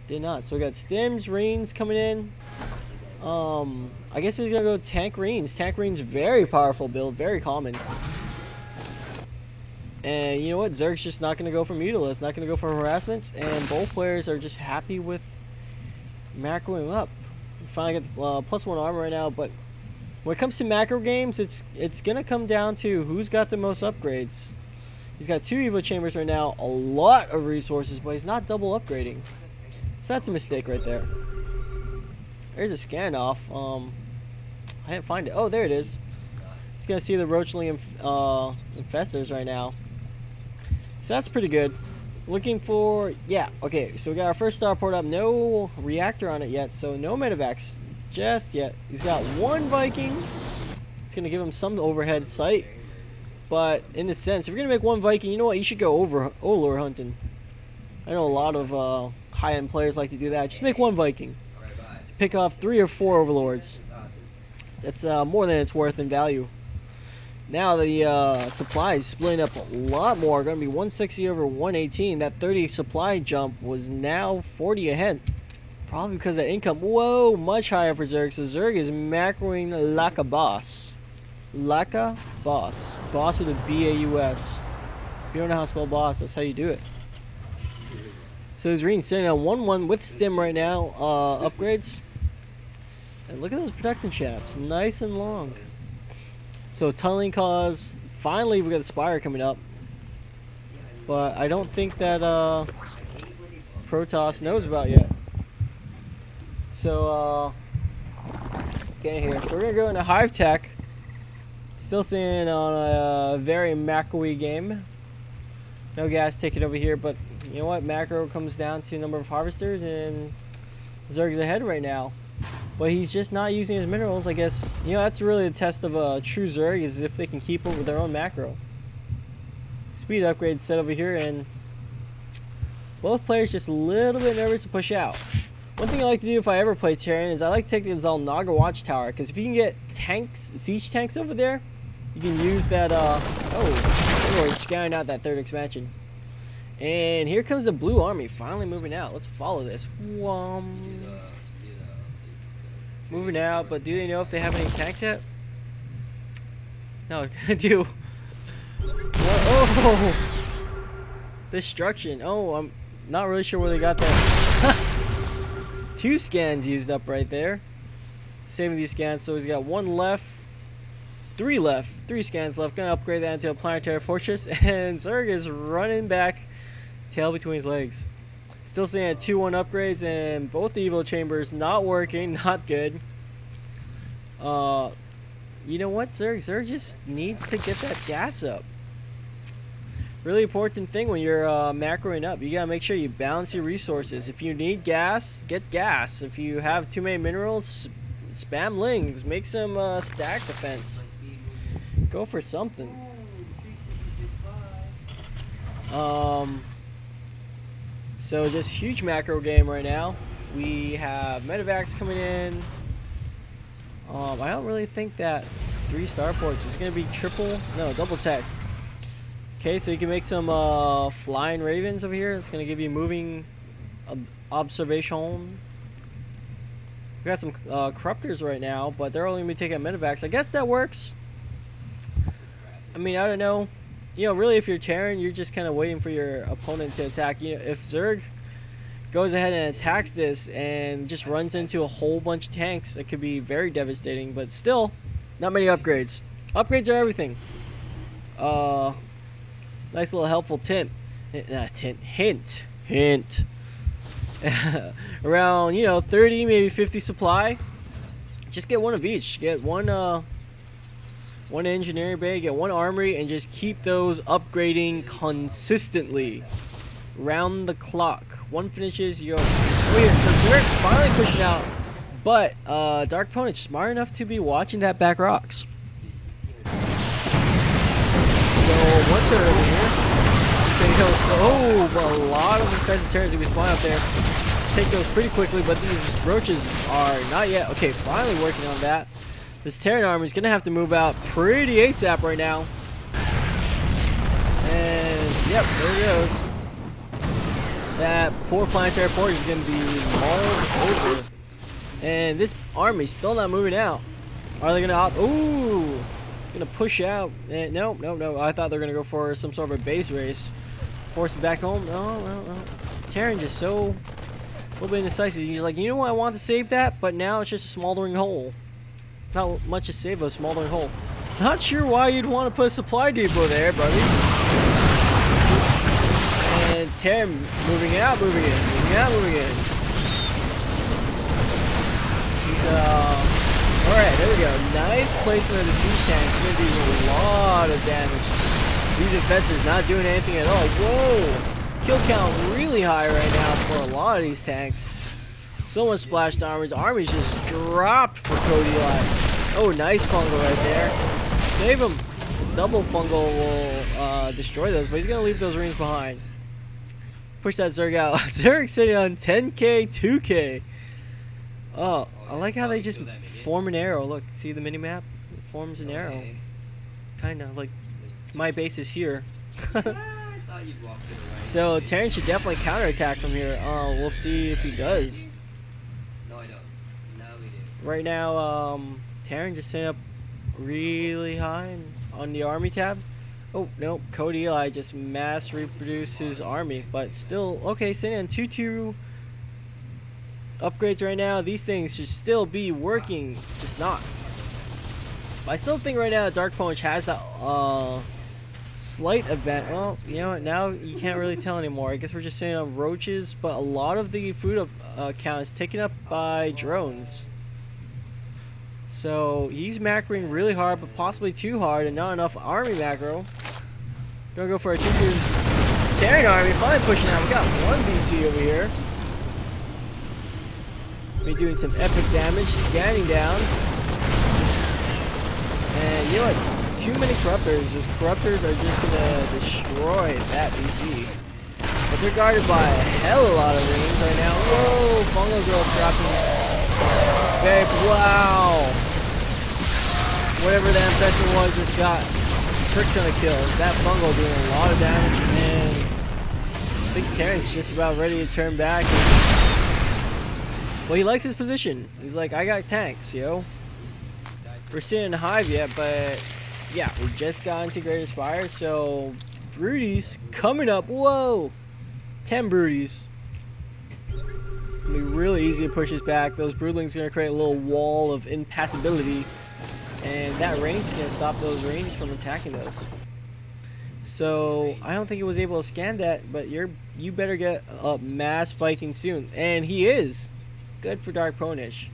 Did not. So we got Stims, Reens coming in. I guess he's gonna go Tank Reens. Tank Reens, very powerful build, very common. And you know what? Zerg's just not gonna go for Mutilas, not gonna go for harassments, and both players are just happy with macroing up. We finally got +1 armor right now, but when it comes to macro games, it's gonna come down to who's got the most upgrades. He's got 2 Evo chambers right now, a lot of resources, but he's not double upgrading. So that's a mistake right there. There's a scan off. I didn't find it. Oh, there it is. He's gonna see the Roachling infestors right now. So that's pretty good. Looking for, yeah, okay. So we got our first starport up. No reactor on it yet, so no medevacs just yet. He's got 1 Viking. It's gonna give him some overhead sight. But in the sense, if you're gonna make 1 Viking, you know what? You should go overlord hunting. I know a lot of high-end players like to do that. Just make 1 Viking. Pick off 3 or 4 overlords. That's more than it's worth in value. Now the supply is splitting up a lot more. Going to be 160 over 118. That 30 supply jump was now 40 ahead. Probably because of that income. Whoa, much higher for Zerg. So Zerg is macroing like a boss. Like a boss. Boss with a B-A-U-S. If you don't know how to spell boss, that's how you do it. So he's reading sitting on 1-1 with Stim right now. Upgrades. And look at those production chaps. Nice and long. So tunneling cause. Finally we got the Spire coming up. But I don't think that Protoss knows about yet. So get here. So we're gonna go into Hive Tech. Still seeing on a very macro-y game. No gas ticket over here, but you know what? Macro comes down to number of harvesters, and Zerg's ahead right now. But he's just not using his minerals, I guess. You know, that's really the test of a true Zerg, is if they can keep up with their own macro. Speed upgrade set over here, and both players just a little bit nervous to push out. One thing I like to do if I ever play Terran is I like to take the Zalnaga Watchtower, because if you can get tanks, siege tanks over there, you can use that, oh, we're scanning out that 3rd expansion. And here comes the blue army finally moving out. Let's follow this. Moving out, but do they know if they have any tanks yet? No, I do. What? Oh! Destruction. Oh, I'm not really sure where they got that. 2 scans used up right there. Saving these scans, so he's got 1 left. 3 left. 3 scans left. Gonna upgrade that into a planetary fortress. And Zerg is running back, tail between his legs. Still seeing at 2-1 upgrades, and both the Evo chambers not working, not good. You know what, Zerg? Zerg just needs to get that gas up. Really important thing when you're macroing up. You gotta make sure you balance your resources. If you need gas, get gas. If you have too many minerals, spam lings. Make some stack defense. Go for something. So just huge macro game right now. We have medevacs coming in. I don't really think that 3 starports is going to be double tech. Okay, so you can make some flying ravens over here. It's going to give you moving observation. We got some corruptors right now, but they're only going to be taking medevacs. I guess that works. I mean, I don't know. You know, really, if you're Terran, you're just kind of waiting for your opponent to attack. You know, if Zerg goes ahead and attacks this and just runs into a whole bunch of tanks, it could be very devastating. But still, not many upgrades. Upgrades are everything. Nice little helpful hint. Around, you know, 30, maybe 50 supply. Just get 1 of each. Get one engineering bay, get 1 armory, and just keep those upgrading consistently. Round the clock. 1 finishes, you go. Weird. So we're finally pushing out, but DarkPwnage smart enough to be watching that back rocks. So 1 turret over here. Oh, a lot of infested turrets that we spawn out there. Take those pretty quickly, but these roaches are not yet. Okay, finally working on that. This Terran army is going to have to move out pretty ASAP right now. And, yep, there it goes. That poor planetary port is going to be mauled over. And this army's still not moving out. Are they going to opt? Ooh! Going to push out. No. I thought they were going to go for some sort of a base race. Force it back home. No. Terran just so a little bit indecisive. He's like, you know what? I want to save that, but now it's just a smoldering hole. Not much to save a smoldering hole. Not sure why you'd want to put a supply depot there, buddy. And Terran moving out, moving in. He's alright, there we go. Nice placement of the siege tank. It's gonna do a lot of damage. These infestors not doing anything at all. Whoa! Kill count really high right now for a lot of these tanks. So much splashed armors. Armies just dropped for codeEli. Oh, nice fungal right there. Save him. Double fungal will destroy those, but he's gonna leave those rings behind. Push that Zerg out. Zerg sitting on 10k, 2k. Oh, I like how they just form an arrow. Look, see the mini map? It forms an arrow. Kinda like my base is here. So Terran should definitely counterattack from here. We'll see if he does. Right now, Terran just set up really high on the army tab. Oh no, codeEli just mass reproduced his army, but still okay. Sitting on 2-2 upgrades right now. These things should still be working, just not. But I still think right now DarkPwnage has that slight event. Well, you know what? Now you can't really tell anymore. I guess we're just sitting on roaches, but a lot of the food count is taken up by drones. So he's macroing really hard, but possibly too hard, and not enough army macro. Gonna go for a Tinker's Terran army. Finally pushing out. We got one BC over here. Be doing some epic damage, scanning down. And you know what? Too many corruptors. Those corruptors are just gonna destroy that BC. But they're guarded by a hell of a lot of rings right now. Whoa! Fungal growth dropping. Babe, wow! Whatever that infection was just got a frick ton of kills. That fungal doing a lot of damage, and I think Terran's just about ready to turn back. Well, he likes his position. He's like, I got tanks, yo. We're sitting in Hive yet, but yeah, we just got integrated Spire, so Broodies coming up. Whoa! 10 Broodies. It'll be really easy to push us back. Those Broodlings are going to create a little wall of impassability, and that range is going to stop those ranges from attacking those. So I don't think he was able to scan that, but you better get a mass Viking soon, and he is. Good for DarkPwnage.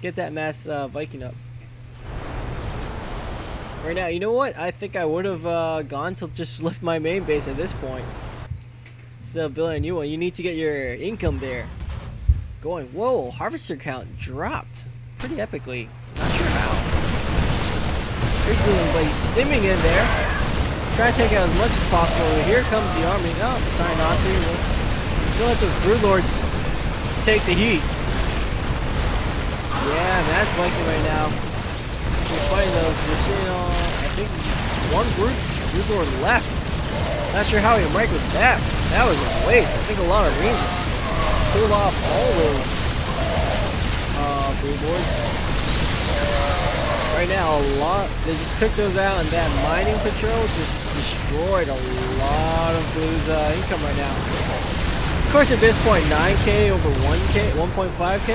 Get that mass Viking up. Right now, you know what? I think I would have gone to just lift my main base at this point. Instead of building a new one, you need to get your income there. Going, whoa, harvester count dropped pretty epically. Not sure how. Big boom, but he's stimming in there. Try to take out as much as possible. Here comes the army. No, decided not to. Don't let those broodlords take the heat. Yeah, mass Viking right now. We're fighting those. We're sitting on, I think, one broodlord left. Not sure how he ranked with that. That was a waste. I think a lot of range just pulled off all those broodlords. Right now, they just took those out, and that mining patrol just destroyed a lot of Blue's income right now. Of course, at this point, 9k over 1k, 1.5k.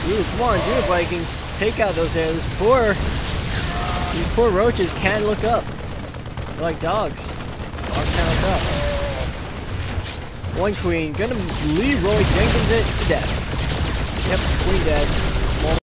Ooh, come on, do it, Vikings. Take out those areas. These poor roaches can't look up. They're like dogs. Dogs can't look up. One queen, gonna Leroy Jenkins it to death. Yep, queen dead. Small